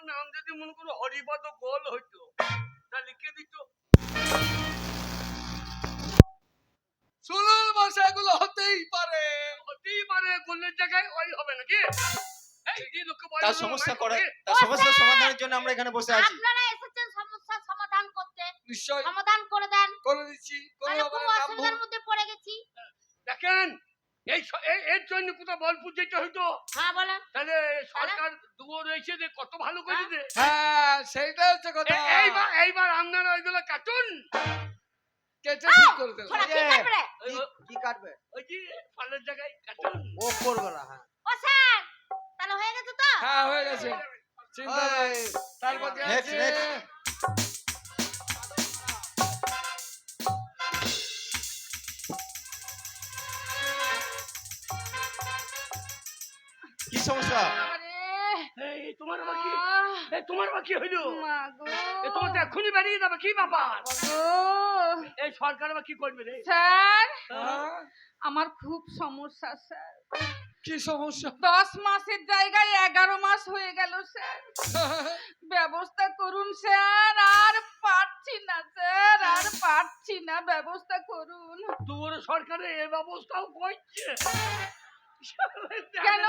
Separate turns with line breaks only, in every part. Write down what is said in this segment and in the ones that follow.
আমার নাম যদি মনে করো হরিপদ গোল হইতো তাহলে কে দিত?
শুনুন মশাই, এগুলো হতেই পারে।
গোলের জায়গায় ওই হবে নাকি? এই যে লোকে বলে
তার সমস্যা করে, তার সমস্যার সমাধানের জন্য আমরা এখানে বসে আছি।
আপনারা এসেছেন সমস্যার সমাধান করতে,
নিশ্চয়
সমাধান করে দেন।
করে দিচ্ছি।
মানে খুব অসুবিধার মধ্যে পড়ে গেছি।
দেখেন এর জন্য কোথাও বলপুর যেতে হইতো।
হ্যাঁ বলেন।
তাহলে সরকার দুয়ার রয়েছে যে কত ভালো করে দে।
হ্যাঁ, সেইটা হচ্ছে কথা।
এইবার আপনারা ওইগুলো কাটুন,
কেটে ঠিক করে দেব।
ছোড়া কি কাটবে রে?
কি কাটবে?
ওই যে ফলের জায়গায় কাটুন।
ও করবে না। হ্যাঁ
ও স্যার, তাহলে হয়ে গেছে তো?
হ্যাঁ, হয়ে গেছে। চিন্তা নাই। তারপর কি
Next,
আছে?
next. কি সমস্যা?
এই তোমার বাকি হইলো।
মা গো।
তোমার তো এক্ষুনি বেরিয়ে যাবে, কি ব্যাপার? এই সরকার বা কি করবে রে?
স্যার,
হ্যাঁ?
আমার খুব সমস্যা স্যার।
কি সমস্যা?
10 মাসের জায়গায় 11 মাস হয়ে গেল স্যার। ব্যবস্থা করুন স্যার, আর পারছি না স্যার, আর পারছি না, ব্যবস্থা করুন।
তোর সরকারে এ ব্যবস্থাও করছে।
কেন?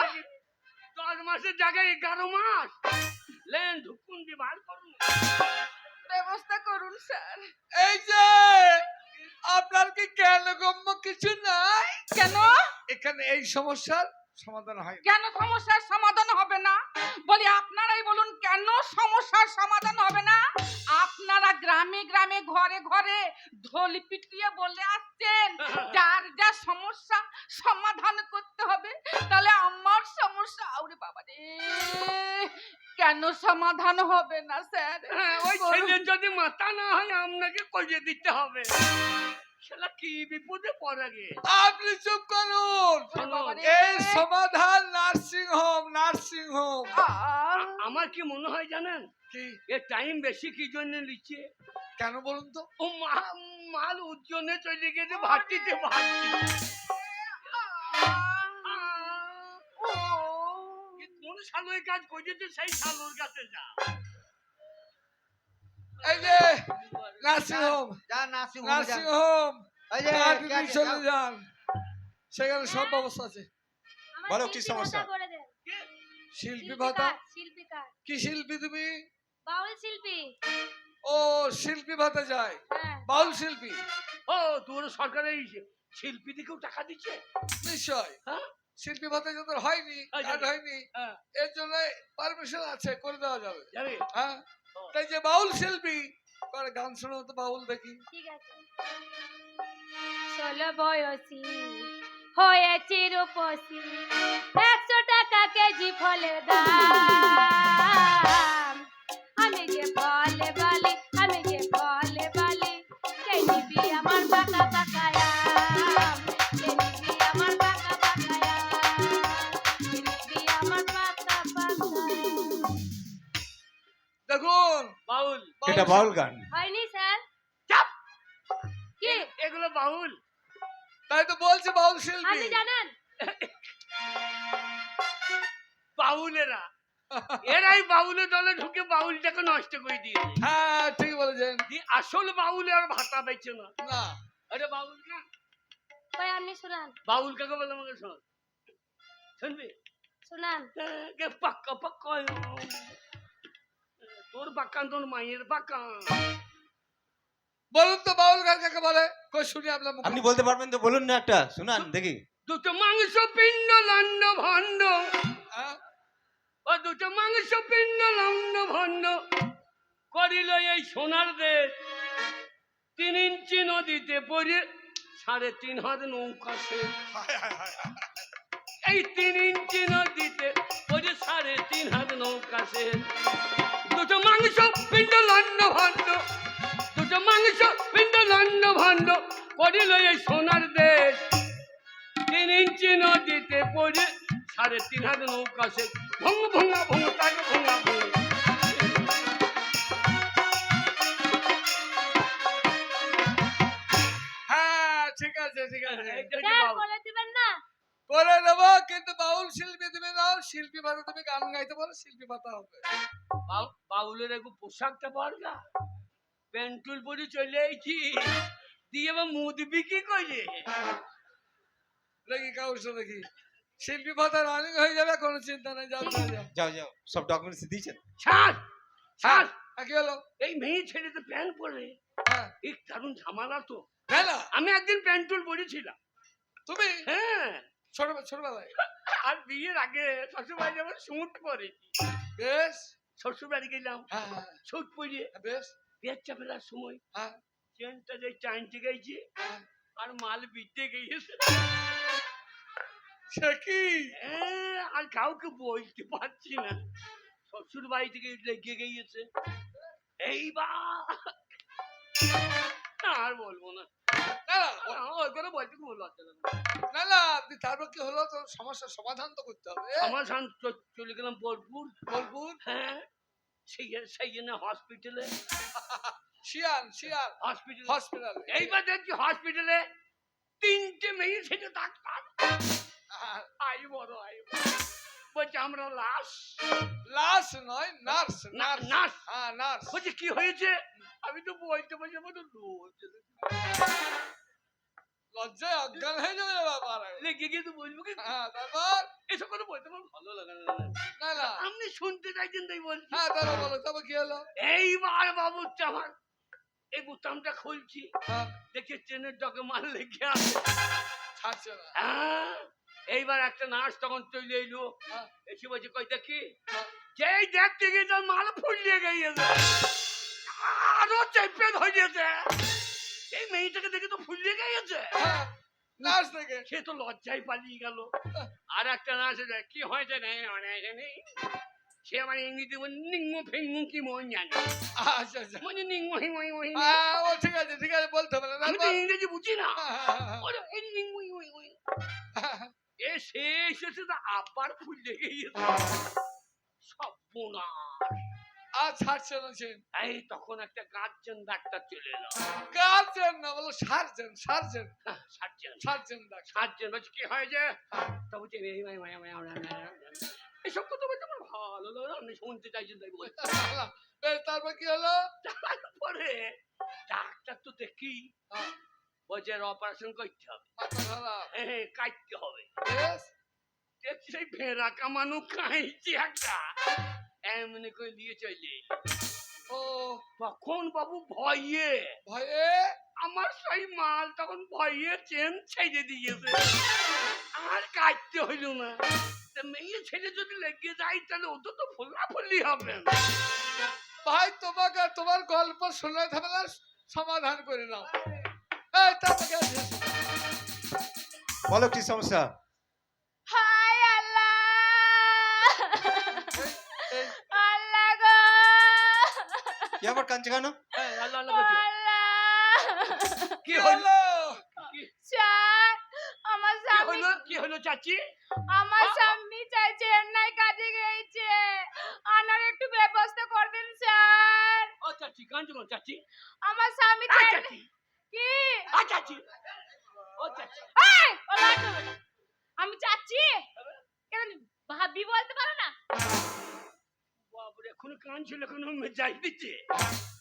10 মাসের জায়গায় 11 মাস লেন ঢুকুন দিয়ে বার করুন।
ব্যবস্থা করুন স্যার।
এই যে আপনার কি জ্ঞানগম্য কিছু নাই?
কেন?
এখানে এই সমস্যার সমাধান হয় না।
কেন সমস্যার সমাধান হবে না? বলি আপনারাই বলুন, কেন সমস্যার সমাধান হবে না? আপনারা গ্রামে গ্রামে ঘরে ঘরে ঢোল পিটিয়ে বলে আসছেন যার যা সমস্যা সমাধান করতে হবে। তাহলে আমার সমস্যা, আরে বাবা রে, কেন সমাধান হবে না স্যার?
ওই ছেলের যদি মাথা না হয় আপনাকে করিয়ে দিতে হবে। শালা কি বিপদে পড়ে গে।
আপনি চুপ করুন। এই সমাধান নার্সিং হোম।
আমার কি মনে হয় জানেন,
কি
এর টাইম বেশি কি জন্য নিচ্ছে?
কেন বলুন তো?
ও মাল উজ্জনে চলে গেছে ভাটিতে ভাটি। কোন শালোয় কাজ করছে সেই শালোর কাছে যা।
এই যে নার্সিং হোম,
যা নার্সিং
এই যে চলে যান, সেখানে সব ব্যবস্থা আছে।
আমার
বলো, কি
শিল্পী
সমস্যা?
ভাতা করে দেন।
শিল্পী ভাতা?
শিল্পী কার্ড।
কি শিল্পী তুমি?
বাউল শিল্পী।
ও, শিল্পী ভাতা যায়,
হ্যাঁ।
বাউল শিল্পী।
ও তোর সরকারের শিল্পী দিকেও টাকা দিচ্ছে?
নিশ্চয়।
হ্যাঁ?
শিল্পী ভাতা যাদের হয়নি, কার্ড হয়নি,
হ্যাঁ।
এর জন্য পারমিশন আছে, করে দেওয়া যাবে।
যাবে?
হ্যাঁ, তাই যে বাউল শিল্পী করে গান শোনো তো, বাউল দেখি।
ঠিক আছে। 16 বয়সী হয়েছি রূপসী, 100 টাকা কেজি ফলের দাম। আমি যে ফলে বালি, আমি যে ফলে বালি, কে নিবি আমার বাঁকা বাঁকা আম? কে নিবি আমার বাঁকা বাঁকা আম? কে নিবি আমার বাঁকা বাঁকা আম?
দেখুন,
বাউল।
এটা বাউল গান।
হয়নি স্যার?
চাপ।
কি?
এগুলো বাউল।
তাই তো বলছে বাউল শিল্পী।
আপনি জানেন?
বাউলেরা এরাই বাউলের দলে ঢুকে বাউলটাকে নষ্ট করে দিয়েছে।
হ্যাঁ, ঠিক বলেছেন।
আসল বাউলে আর ভাতা পেয়েছে না।
না,
আরে বাউল না,
কই আপনি শুনান,
বাউল কাকে বলে আমাকে শোন, শুনবি?
শুনান।
পাক্কা পাক্কা তোর বাক্কান, তোর মায়ের বাক্কান।
বলুন তো বাউল গান কাকে বলে? কই শুনি আপনার মুখে।
আপনি বলতে পারবেন তো, বলুন না একটা, শুনান দেখি।
দুটো মাংস পিণ্ড লন্ড ভণ্ড,
হ্যাঁ?
ও দুটো মাংস পিণ্ড লন্ড ভণ্ড করিল এই সোনার দেশ। 3 ইঞ্চি নদীতে পড়ে 3.5 হাত নৌকা সে। এই 3 ইঞ্চি নদীতে পড়ে 3.5 হাত নৌকা সে। দুটো মাংস পিণ্ড লন্ড ভণ্ড, দুটো মাংস পিণ্ড লন্ড ভণ্ড করিল এই সোনার দেশ। 3 ইঞ্চি নদীতে পড়ে 3.5 হাত নৌকা সে। ভঙ্গ ভঙ্গা ভঙ্গ তাকে ভঙ্গা ভঙ্গ।
হ্যাঁ, ঠিক আছে, ঠিক আছে।
এইটা হচ্ছে
স্যার
বাউল।
বলে দিবেন না?
করে দেবো, কিন্তু বাউল শিল্পী তুমি নাও, শিল্পী ভাতা তুমি গান গাইতে পারো, শিল্পী ভাতা হবে।
বাউলের একটু পোশাকটা পার না, প্যান্টুল পরে চলে আইছি, দিয়ে আবার মুদ বিক্রি করে।
দেখি কাউর দেখি শিল্পী ভাতা রানিং হয়ে যাবে, কোনো চিন্তা নেই। যাও যাও যাও।
যাও যাও, সব ডকুমেন্টস দিয়েছেন?
ছাড় ছাড়,
কি হলো?
এই মেয়ে ছেলেতে প্যান্ট পরে
হ্যাঁ,
এই দারুণ ঝামেলা তো।
তাই না?
আমি একদিন প্যান্টুল পরেছিলাম।
তুমি
হ্যাঁ,
ছোটবেলায়?
আর বিয়ের আগে শ্বশুর বাড়ি যাবার শুট পরেছি।
বেশ।
শ্বশুর বাড়ি গেলাম,
হ্যাঁ হ্যাঁ,
শুট পরিয়ে
বেশ।
পেঁচা ফেলার সময়
হ্যাঁ
চেনটা যে টাইনতে গেছে
হ্যাঁ।
আর মাল বিতে গিয়েছে।
সে কি?
হ্যাঁ, আর কাউকে বলতে পারছি না, শ্বশুর বাড়ি থেকে লেগে গিয়েছে। এইবার আর বলবো না,
না
ওই করে বলতে খুব লজ্জা লাগে।
না না, তারপর কি হলো? তো সমস্যার সমাধান তো করতে হবে।
আমার সান চলে গেলাম বোলপুর।
বোলপুর?
হ্যাঁ, সেই জন্য হসপিটালে
শিয়াল হসপিটাল।
এইবার দেখছি হসপিটালে 3টে মেয়ে ছেলে ডাক্তার। আই বড় বলছে আমরা
লাশ নয়, নার্স।
নার্স।
হ্যাঁ, নার্স।
বলছে কি হয়েছে? আমি তো বলতে পারছি আমার তো
লজ্জায় অজ্ঞান হয়ে যাবে বাবা।
লেগে গিয়ে তো বলবো কি?
হ্যাঁ, তারপর?
এসব কথা বলতে আমার ভালো লাগে না।
না না,
আপনি শুনতে চাইছেন তাই বলছি।
হ্যাঁ তারপর বলো, তারপর কি হলো?
এইবার বাবু আমার এই বোতামটা খুলছি,
হ্যাঁ,
দেখছি ট্রেনের ডগে মাল লেগে আছে।
ছাড়ছে না।
হ্যাঁ, এইবার একটা নার্স তখন চলে এলো,
হ্যাঁ,
এসে বলছে কই দেখি,
হ্যাঁ।
যেই দেখতে গিয়ে তার মাল ফুলিয়ে গিয়েছে, আরো চেপে ধরেছে। এই মেয়েটাকে দেখে তো ফুলিয়ে গিয়েছে।
হ্যাঁ, নার্স থেকে।
সে তো লজ্জায় পালিয়ে গেল। আর একটা নার্স কি হয়েছে নেই, সে আমার ইংরেজি নিঙ্গু ফিঙ্গু কি মন জানে,
আচ্ছা আচ্ছা।
মানে নিঙ্গু হিঙ্গু হিঙ্গু হিঙ্গু।
হ্যাঁ, ও ঠিক আছে বলতে হবে না।
আমি তো ইংরেজি বুঝি না।
হ্যাঁ,
ওরে, এই নিঙ্গু হিঙ্গু হিঙ্গু। এ সে এসেছে তো আবার ফুলে গিয়েছে। সর্বনাশ।
আর ছাড়ছে না সে।
এই তখন একটা গার্জেন ডাক্তার চলে এলো।
গার্জেন না, বলো সার্জেন।
Surgeon
doctor.
সার্জেন বলছে কি হয়েছে? তা বলছে এসব কথা বলতে আমার ভালো লাগে, আপনি শুনতে চাইছেন তাই বলছি।
বেশ, তারপর কি হলো?
তারপরে ডাক্তার তো দেখি
হ্যাঁ,
বলছে অপারেশন করতে হবে,
মাথা ধরা।
হ্যাঁ কাটতে হবে।
বেশ।
দেখছি সেই ভেড়া কামানো খাইছি একটা, এমনি করে দিয়ে চলে।
ও
তখন বাবু ভয়ে
ভয়ে?
আমার সেই মাল তখন ভয়ে চেন ছেড়ে দিয়েছে, আর কাটতে হইল না। তা মেয়ে ছেলে যদি লেগে যায় তাহলে ও তো ফুল্লি হবে।
ভাই, তোমাকে তোমার গল্প শুনে ঝামেলার সমাধান করে নাও। এই তারপর কি আছে?
বলো কি সমস্যা?
হায় আল্লাহ,
এই,
আল্লাহ গো,
কি আবার কাঁদছে কেন?
হ্যাঁ, আল্লাহ আল্লাহ করছে।
আল্লাহ।
কি
কি
হলো?
হলো?
স্যার, আমার
কি হলো চাচি?
স্বামী চাই চেন্নাই কাজে গেছে, আনার একটু ব্যবস্থা করে দিন স্যার।
ও চাচি কাঁদছো কেন চাচি?
আমার স্বামী
আ চাচি,
কি?
আ চাচি, ও চাচি।
এই, ও লাইট হবে না। আমি চাচ্ছি কেন ভাবি বলতে পারো না?
বাবুরে এখন কাঁদছিল, এখন যাই দিচ্ছে।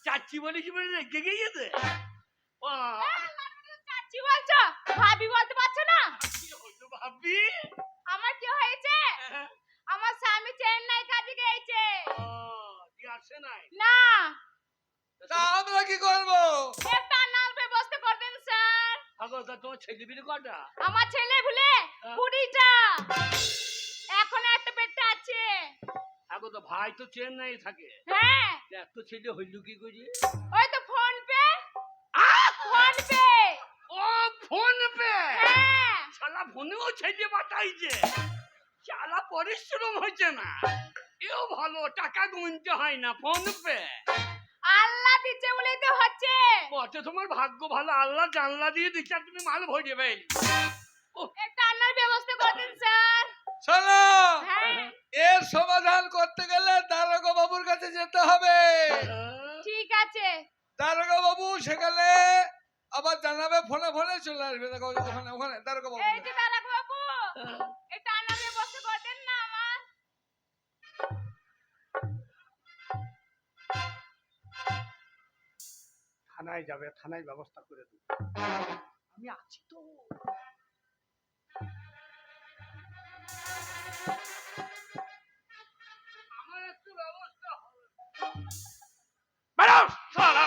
চাচি বলে কি বলে রেগে গিয়েছে?
চাচ্ছি বলছো, ভাবি বলতে পারছো না?
কি হলো ভাবি?
আমার কি হয়েছে? আমার স্বামী চেন্নাই কাজে গেছে।
কি আসে নাই?
না,
তা আমরা কি করবো?
একটা আনার ব্যবস্থা করে দিন স্যার।
আগো তা তোমার ছেলে বিলে কটা?
আমার ছেলে ভুলে 20টা, এখন একটা পেটে আছে।
আগো তো ভাই তো চেন্নাই থাকে,
হ্যাঁ,
এত ছেলে হইল কি করে?
ওই তো ফোন পে।
ও ফোন পে।
হ্যাঁ,
শালা ফোনেও ছেলে পাঠাইছে, শালা পরিশ্রম হয়েছে না। এও ভালো, টাকা গুনতে হয় না, ফোন পে।
আল্লাহ দিচ্ছে বলেই তো হচ্ছে।
বটে তোমার ভাগ্য ভালো, আল্লাহ জানলা দিয়ে দিচ্ছে আর তুমি মাল ভরে দেবে।
একটা আনার ব্যবস্থা করে দিন স্যার।
শোনো,
হ্যাঁ,
এর সমাধান করতে গেলে দারোগা বাবুর কাছে যেতে হবে।
ঠিক আছে।
দারোগা বাবু সেখানে আবার জানাবে, ফোনে চলে আসবে। দেখো ওখানে দারোগা বাবু।
এই যে দাঁড়াক বাবু, এটা আনার ব্যবস্থা করে
থানায় যাবে, থানায় ব্যবস্থা করে দেবো। আমি আছি তো।
আমার একটু ব্যবস্থা হবে। বেরো, শালা।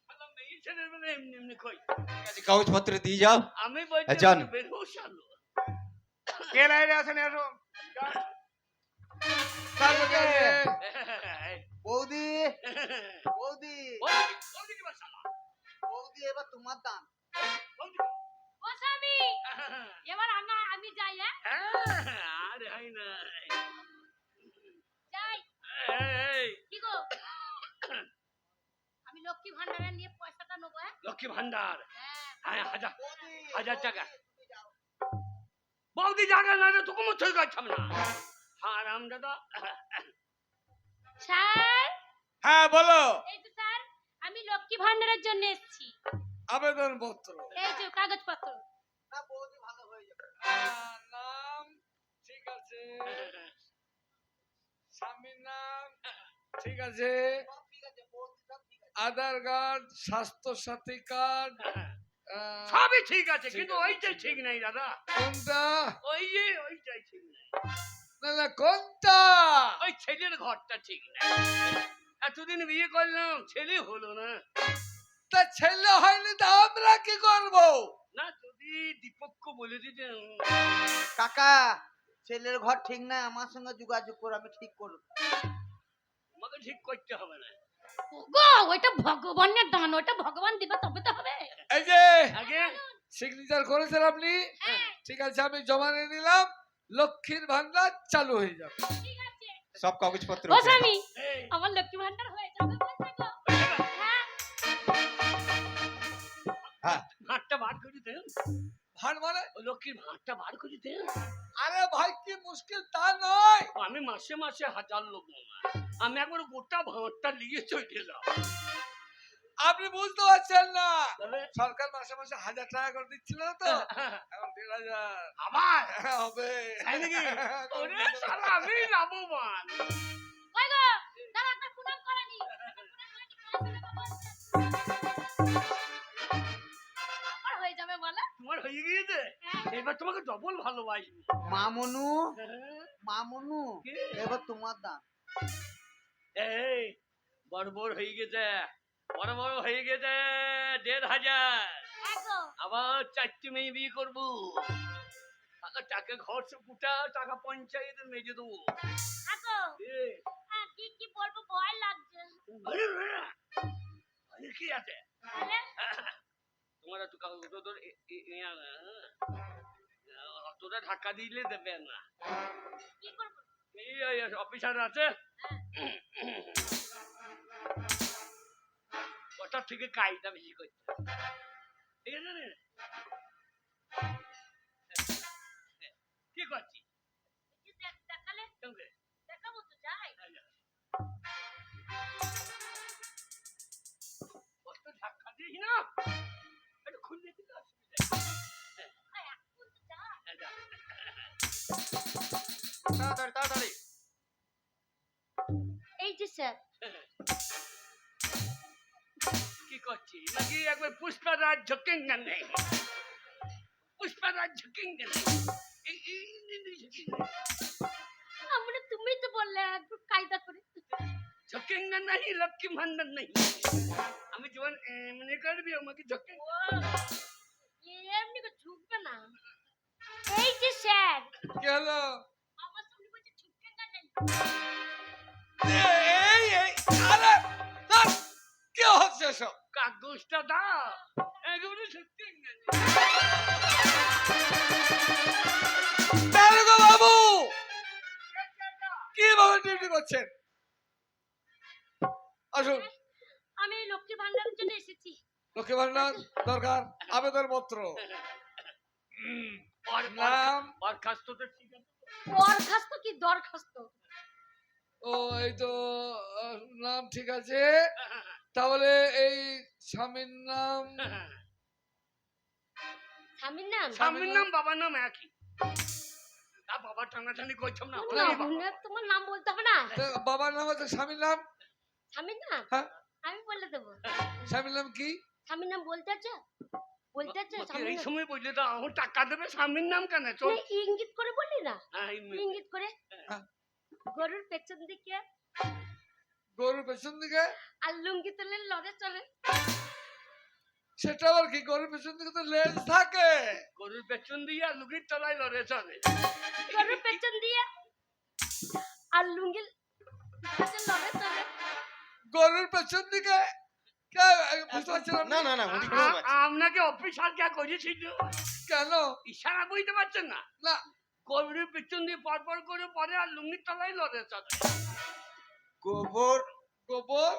শালা মেয়ে ছেলের বেলা এমনি এমনি কই।
ঠিক আছে, কাগজপত্র দিয়ে যাও।
আমি বলছি
হ্যাঁ, যান।
বেরো শালা।
কে লাইনে আছেন এসো। তারপরে
বৌদি বৌদি
বৌদি কি বল শালা?
বৌদি এবার তোমার দান।
বৌদি।
ও স্বামী এবার আমি যাই
আরে হাই নাই।
যাই
এই,
কি গো আমি লক্ষ্মী ভান্ডারে নিয়ে পয়সাটা নেবো
লক্ষ্মী ভান্ডার।
হ্যাঁ
হ্যাঁ, হাজার
বৌদি,
1000 টাকা।
তুমি যাও।
বৌদি জায়গা না রে, তোকে মতো করছাম না। হারাম দাদা।
স্যার
হ্যাঁ বলো।
এই তো স্যার আমি লক্ষ্মী ভান্ডারের জন্য এসেছি
আবেদন পত্র।
এই যে কাগজপত্র
না বৌদি ভালো হয়ে যাবে।
নাম ঠিক আছে, স্বামীর নাম ঠিক আছে,
সব ঠিক আছে বৌদি, সব ঠিক আছে।
আধার কার্ড, স্বাস্থ্য সাথী কার্ড,
সবই ঠিক আছে,
ঠিক
কিন্তু
আছে,
ওইটাই
ঠিক
ঠিক নাই দাদা।
কোনটা?
ওইটাই ঠিক নাই।
না না কোনটা?
ওই ছেলের ঘরটা ঠিক নাই। এতদিন বিয়ে করলাম, ছেলে হলো না।
তা ছেলে হয়নি তা আমরা কি করবো?
না যদি দীপককে বলে দিতে।
কাকা ছেলের ঘর ঠিক নাই, আমার সঙ্গে যোগাযোগ করো, আমি ঠিক করব।
তোমাকে ঠিক করতে হবে না।
গো ওইটা ভগবানের দান, ওইটা ভগবান দিবে তবে তো হবে।
এই যে
আগে
সিগনেচার করেছেন আপনি,
হ্যাঁ
ঠিক আছে, আমি জমা নিয়ে নিলাম, লক্ষ্মীর ভান্ডার চালু হয়ে যাবে।
ঠিক আছে
সব কাগজপত্র
ও
ওকে।
স্বামী
এই,
আমার লক্ষ্মী ভান্ডার হয়ে যাবে বলছে গো। হ্যাঁ
হ্যাঁ,
ভাতটা বার করে দেন।
ভান মানে?
ওই লক্ষ্মীর ভাতটা বার করে দেন।
আরে ভাই কি মুশকিল তা নয়।
আমি মাসে মাসে 1000 লোক না, আমি একবার গোটা ভাতটা নিয়ে চলে গেলাম।
আপনি বুঝতে পারছেন না,
তবে
সরকার মাসে মাসে 1000 টাকা করে দিচ্ছিল না তো, এখন 1500
আবার
হবে।
তাই নাকি? ওরে শালা আমি লাভবান।
ওই গো দাঁড়া একটা প্রণাম করেনি আমার হয়ে যাবে বলে।
তোমার হয়ে গিয়েছে, এবার তোমাকে ডবল ভালোবাসবো।
মামনু
হ্যাঁ,
মামনু
কি?
এবার তোমার দান।
এই বড় বড় হয়ে গেছে, বড় বড় হয়ে গেছে, 1500।
হ্যাঁ গো
আবার 4টে মেয়ে বিয়ে করবো। টাকা ঘর কুটা, টাকা পঞ্চায়েতের মেজে দেবো।
হ্যাঁ গো
এ,
হ্যাঁ, কি বলবো ভয় লাগছে
আরে বাবা, আরে কি আছে?
তাহলে
তোমার একটু তোদের অতটা ধাক্কা দিলে দেবে না।
কি করবো
এই অফিসার আছে, ওটার থেকে কাজটা বেশি করছে, ঠিক আছে রে? কি করছি?
কি দেখালে
সঙ্গে
দেখাবো তো যাই
অত ধাক্কা দিস না, একটু খুলে দিলে অসুবিধা নেই।
এখন তো যা
হ্যাঁ, যা।
তাড়াতাড়ি তাড়াতাড়ি।
এই যে স্যার
কি করছি নাকি একবার পুষ্পারাজ ঝকেঙ্গা নেই, পুষ্পারাজ ঝকেঙ্গা নেই।
আমরা তুমি তো বললে একটু কায়দা করে
ঝকেঙ্গা नहीं लक्की भांडर नहीं। আমি জীবন এমনি করবি আমাকে ঝকেঙ্গা।
এমনি করে ঝুঁকবে না। এই যে স্যার
কি হলো?
আমার সামনে বলছে ঝুঁকবে না নেই
এই আরে ধর, কি হচ্ছে সব?
কাগজটা দাও, একেবারে ঝকেঙ্গা নেই।
দারোগা বাবু কিভাবে ডিউটি করছেন? আসুন।
আমি লক্ষ্মী ভান্ডারের জন্য এসেছি।
লক্ষ্মী ভান্ডার দরকার, আবেদন পত্র,
और
নাম।
बरखास्त तो ठीक है।
দরখাস্ত কি দরখাস্ত?
ও এই তো নাম ঠিক আছে, তাহলে এই স্বামীর নাম।
স্বামীর নাম
স্বামীর নাম বাবার নাম একই। বাবা টানাটানি করছাম না।
না, তোমার নাম বলতে হবে না।
তো বাবার নাম আছে, স্বামীর নাম
স্বামীর নাম
হ্যাঁ
আমি বলে দেবো।
স্বামীর নাম কি?
স্বামীর নাম বলতে আছে বলতে আছে
ওকে
স্বামীর
এই
নাম।
সময় বললে তো আমার টাকা দেবে, স্বামীর নাম কেন? চল
না, ইঙ্গিত করে বলি না,
এই
ইঙ্গিত করে।
হ্যাঁ।
গরুর পেছন দিকে
গরুর পেছন দিকে?
আর লুঙ্গি তুলে লড়ে চলে।
সেটা আবার কি? গরুর পেছন দিকে তো লেজ থাকে।
গরুর পেছন দিয়ে আর লুকির তলায় লড়ে চলে।
গরুর পেছন দিয়ে আর লুঙ্গি লড়ে চলে।
গরুর পেছন দিকে বুঝতে পারছিলাম
না না না উনি বুঝতে পারছেন।
আপনাকে অফিসার কে করেছিল?
কেন?
ইশারা বুঝতে পারছেন না?
না
গরুর পেছন দিয়ে পরপর করে পরে আর লুঙ্গির তলায় লড়ে চলে।
গোবর
গোবর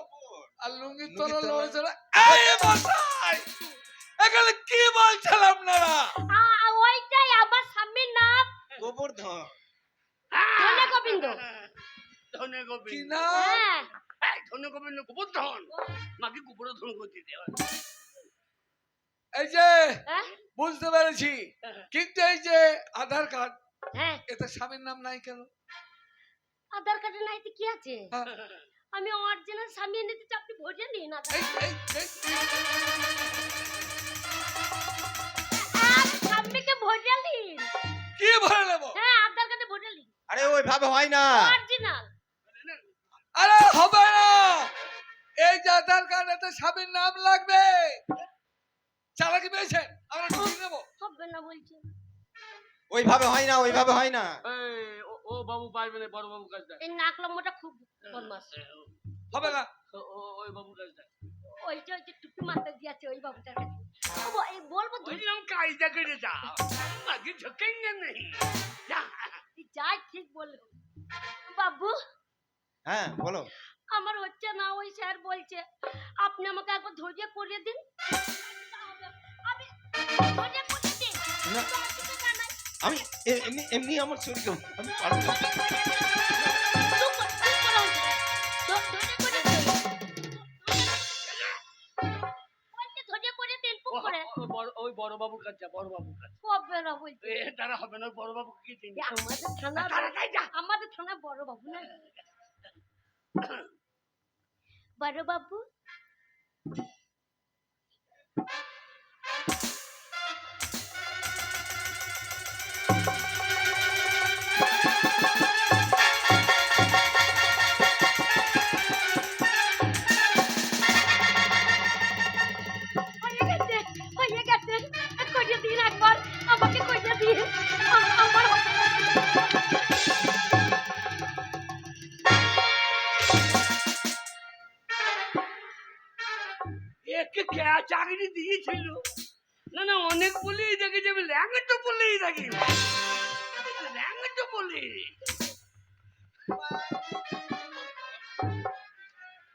আর লুঙ্গির
লুঙ্গির
তলা
তলায়।
লড়ে চলে। এই মশাই এখানে কি বলছেন আপনারা?
ওইটাই আমার স্বামীর নাম
গোবর্ধন।
ধনে গোবিন্দ।
ধনে
কি
গোবিন্দ।
না?
হ্যাঁ
এই ধনে গোবিন্দ গোবর্ধন। মাকে গোবর্ধন করতে দেওয়া।
এই যে
হ্যাঁ
বুঝতে পেরেছি, কিন্তু এই যে আধার কার্ড
হ্যাঁ
এতে স্বামীর নাম নাই কেন?
আধার কার্ডে নাইতে কি আছে?
হ্যাঁ,
আমি অরিজিনাল স্বামী এনে দিচ্ছি, আপনি ভরে নিন আধার
এই,
কার্ড।
এই, এই,
আর স্বামীকে ভরে নিন।
কি ভরে নেবো?
হ্যাঁ আধার কার্ডে ভরে নিন
আরে ওইভাবে হয় না।
অরিজিনাল।
আরে হবে না, এই যে আধার কার্ড এতে স্বামীর নাম লাগবে। চালাকি পেয়েছেন? আমরা ঢুকিয়ে নেবো।
হবে না বলছি।
ওইভাবে হয় না, ওইভাবে হয় না।
এই, ও বাবু পারবে না, বড় বাবু কাজ দেয়।
এই নাক লম্বাটা খুব বদমাস।
হবে না।
ওই বাবু কাজ দেয়।
ওই যে টুপি মাথায় দিয়েছে ওই বাবুটার কাছে। এই বলবো তো
বললাম কাজটা করে যাও, মাকে ঝোঁকেঙ্গে নেই। যা।
যাই ঠিক বললো। বাবু
হ্যাঁ বলো।
আমার হচ্ছে না, ওই স্যার বলছে আপনি আমাকে একবার ধৈর্য করিয়ে দিন। আমি ধৈর্য করিয়ে দিন।
না।
তোমার কিছু জানাই।
আমি এমনি এমনি আমার শরীর আমি পারবো না।
চুপ কর, চুপ করো। ধৈর্য করিয়ে দিন। বলছে ধৈর্য করিয়ে দিন, চুপ করে।
ওই বড় বাবু কাজ যা, বড় বাবু কাজ।
হবে না বলছে।
তারা হবে না, বড় বাবু কি চিনি।
আমাদের থানা
তাড়াতাড়ি যা।
আমাদের থানা বড় বাবু না। বড় বাবু হয়ে গেছে করিয়ে দিন একবার, আমাকে করিয়ে দিন। আমার
একে কে চাকরি দিয়েছিল? না না, অনেক বলেই দেখে যাবে, ল্যাঙ্গেট বলেই দেখি, ল্যাঙ্গেট বলে।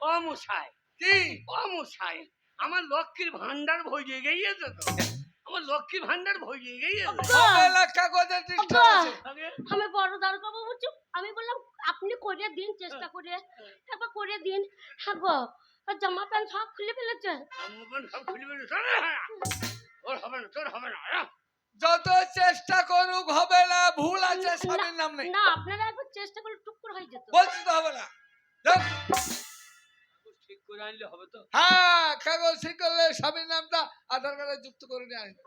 ও মশাই,
কি?
ও মশাই, আমার লক্ষ্মীর ভান্ডার ভরিয়ে গিয়েছে তো, আমার লক্ষ্মীর ভান্ডার ভরিয়ে গিয়েছে।
হবে না, কাগজের ডিস্টার্ব আছে।
আগে
আমি বড় দারোগা বাবু বলছি, আমি বললাম আপনি করিয়ে দিন, চেষ্টা করে একবার করিয়ে দিন। হ্যাঁ গো, আর জামা প্যান্ট সব খুলে ফেলেছে।
আমার সব খুলে ফেলেছে। ওর হবে না, তোর হবে না।
যত চেষ্টা করুক হবে না, ভুল আছে, স্বামীর নাম নেই।
না আপনারা একবার চেষ্টা করলে টুক করে হয়ে যেত।
বলছি তো হবে না। যাও।
ঠিক করে আনলে হবে তো?
হ্যাঁ, কাগজ ঠিক করলে স্বামীর নামটা আধার কার্ডে যুক্ত করে নিয়ে আসবে।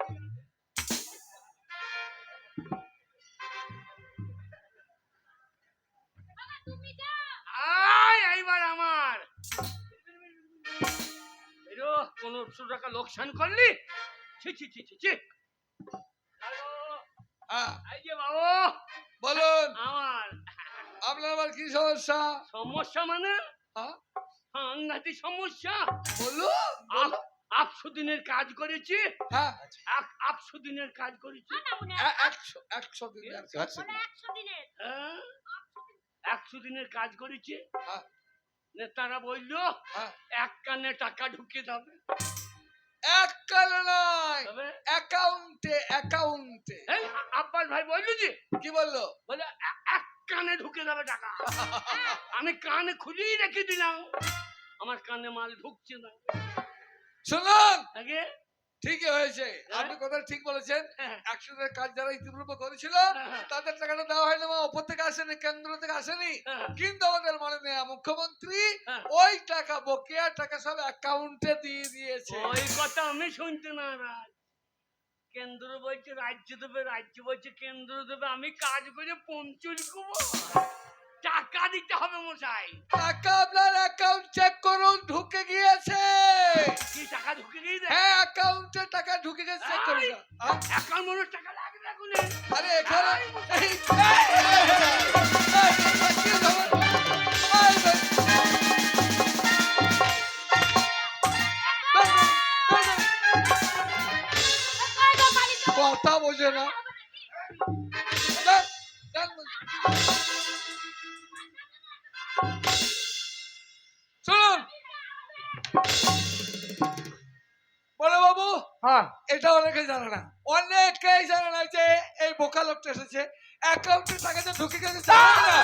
তুমি যাও।
এইবার আমার এরো 1500 টাকা লোকসান করলি। ছি ছি ছি ছি ছি। হ্যালো,
হ্যাঁ
এই যে বাবু,
বলুন,
আমার
আপনার আবার কি সমস্যা?
সমস্যা মানে
হ্যাঁ
সাংঘাতি সমস্যা।
বলুন।
800 দিনের কাজ করেছি,
হ্যাঁ
800 দিনের কাজ করেছি।
না মনে
100 দিন আর কি।
আচ্ছা।
100 দিনের।
হ্যাঁ, 100 দিনের কাজ করেছি।
হ্যাঁ
নেতারা বললো
হ্যাঁ,
এক কানে টাকা ঢুকিয়ে দেবে।
এক কালে নয়,
তবে
অ্যাকাউন্টে অ্যাকাউন্টে।
এই আব্বাস ভাই বললো যে,
কি বললো?
বলে এক কানে ঢুকে যাবে টাকা। আমি কানে খুলেই রেখে দিলাম, আমার কানে মাল ঢুকছে না।
শুনুন,
আগে
ঠিকই হয়েছে,
হ্যাঁ?
আপনি কথা ঠিক বলেছেন।
হ্যাঁ।
একসাথে কাজ যারা ইতিপূর্বে করেছিল
হ্যাঁ।
তাদের টাকাটা দেওয়া হয়নি, বা ওপর থেকে আসেনি, কেন্দ্র থেকে আসেনি।
হ্যাঁ।
কিন্তু আমাদের মাননীয় মুখ্যমন্ত্রী
হ্যাঁ।
ওই টাকা, বকেয়া টাকা সব অ্যাকাউন্টে দিয়ে দিয়েছে।
ওই কথা আমি শুনতে নারাজ। কেন্দ্র বলছে রাজ্য দেবে, রাজ্য বলছে কেন্দ্র দেবে, আমি কাজ করে পঞ্চুল কুবো, টাকা দিতে হবে মশাই।
টাকা আপনার অ্যাকাউন্ট চেক করুন, ঢুকে গিয়েছে।
কি টাকা ঢুকে গিয়ে দেয়?
হ্যাঁ, অ্যাকাউন্টে টাকা ঢুকে গেছে, চেক করুন না।
এখন মনে টাকা লাগবে এখন।
আরে এখানে কথা বোঝে না। শুনুন বড় বাবু,
হ্যাঁ,
এটা অনেকেই জানে না, অনেকেই জানে না যে এই বোকা লোকটা এসেছে অ্যাকাউন্টে টাকা যে ঢুকে গেছে জানে না।